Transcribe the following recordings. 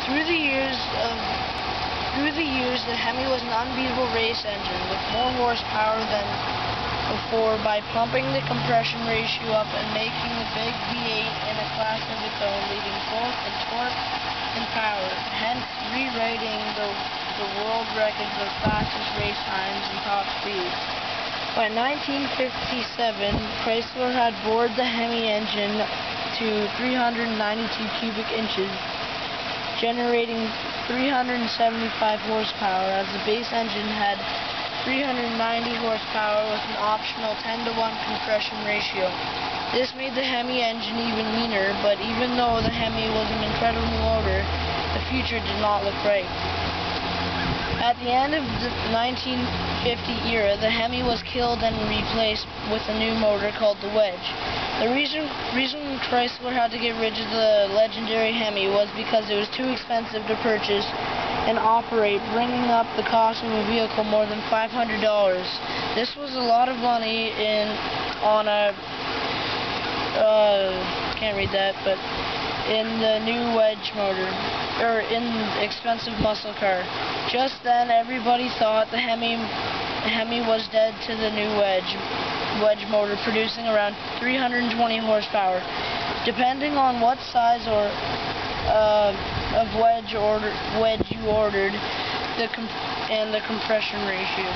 through the years, the Hemi was an unbeatable race engine with more horsepower than before by pumping the compression ratio up and making the big V8 in a class of its own, leading both in torque and power, hence rewriting the world records of fastest race times and top speed. By 1957, Chrysler had bored the Hemi engine to 392 cubic inches, generating 375 horsepower, as the base engine had 390 horsepower with an optional 10-to-1 compression ratio. This made the Hemi engine even leaner, but even though the Hemi was an incredible motor, the future did not look bright. At the end of the 1950 era, the Hemi was killed and replaced with a new motor called the Wedge. The reason Chrysler had to get rid of the legendary Hemi was because it was too expensive to purchase and operate, bringing up the cost of a vehicle more than $500. This was a lot of money in the new Wedge motor, or in the expensive muscle car. Just then, everybody thought the Hemi was dead to the new Wedge motor, producing around 320 horsepower. Depending on what size of wedge you ordered, and the compression ratio.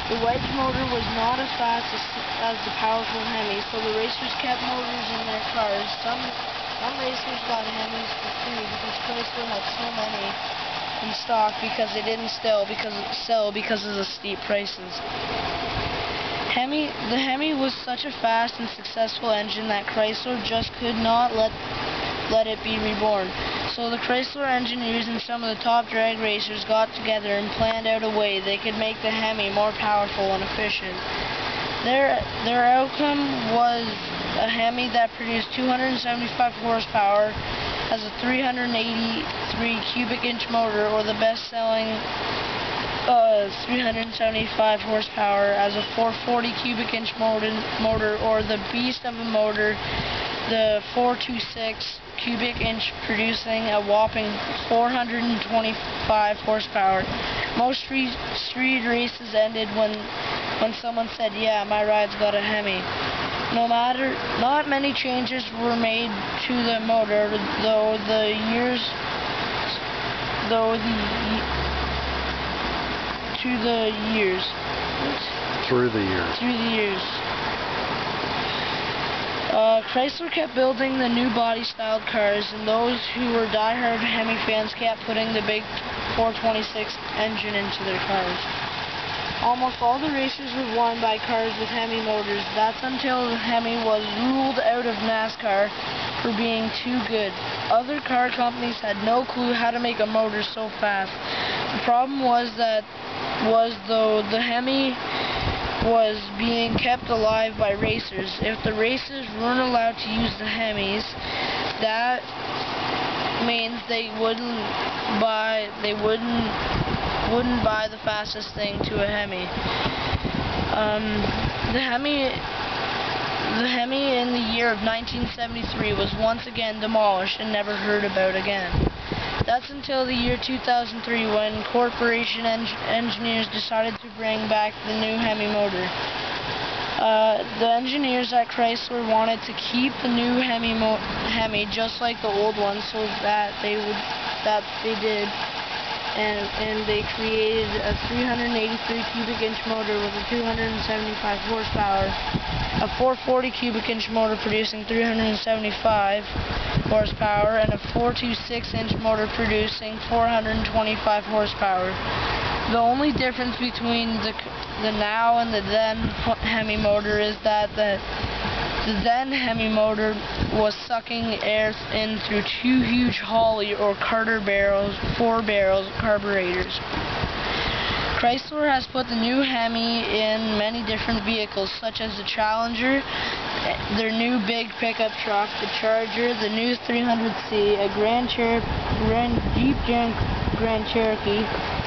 The Wedge motor was not as fast as the powerful Hemi, so the racers kept motors in their cars. Some racers got Hemis for free because Chrysler had so many in stock because they didn't sell because of the steep prices. The Hemi was such a fast and successful engine that Chrysler just could not let it be reborn. So the Chrysler engineers and some of the top drag racers got together and planned out a way they could make the Hemi more powerful and efficient. Their outcome was a Hemi that produced 275 horsepower as a 383 cubic inch motor, or the best-selling 375 horsepower as a 440 cubic inch motor, or the beast of a motor, the 426 cubic inch, producing a whopping 425 horsepower. Most street races ended when someone said, "Yeah, my ride's got a Hemi." Not many changes were made to the motor, Through the years. Chrysler kept building the new body-styled cars, and those who were die-hard Hemi fans kept putting the big 426 engine into their cars. Almost all the races were won by cars with Hemi motors. That's until the Hemi was ruled out of NASCAR for being too good. Other car companies had no clue how to make a motor so fast. The problem was the Hemi was being kept alive by racers. If the racers weren't allowed to use the Hemis, that means they wouldn't buy the fastest thing to a Hemi. The Hemi in the year of 1973 was once again demolished and never heard about again. That's until the year 2003, when corporation engineers decided to bring back the new Hemi motor. The engineers at Chrysler wanted to keep the new Hemi just like the old one, so that they did. And they created a 383 cubic inch motor with a 275 horsepower, a 440 cubic inch motor producing 375 horsepower, and a 426 inch motor producing 425 horsepower. The only difference between the now and the then Hemi motor is that the then Hemi motor was sucking air in through two huge Holley or Carter barrels, 4-barrel carburetors. Chrysler has put the new Hemi in many different vehicles, such as the Challenger, their new big pickup truck, the Charger, the new 300C, a Jeep Grand Cherokee,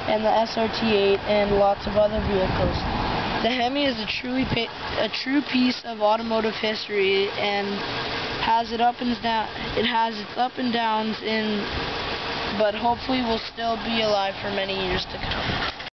and the SRT8, and lots of other vehicles. The Hemi is a true piece of automotive history, and has its up and downs but hopefully will still be alive for many years to come.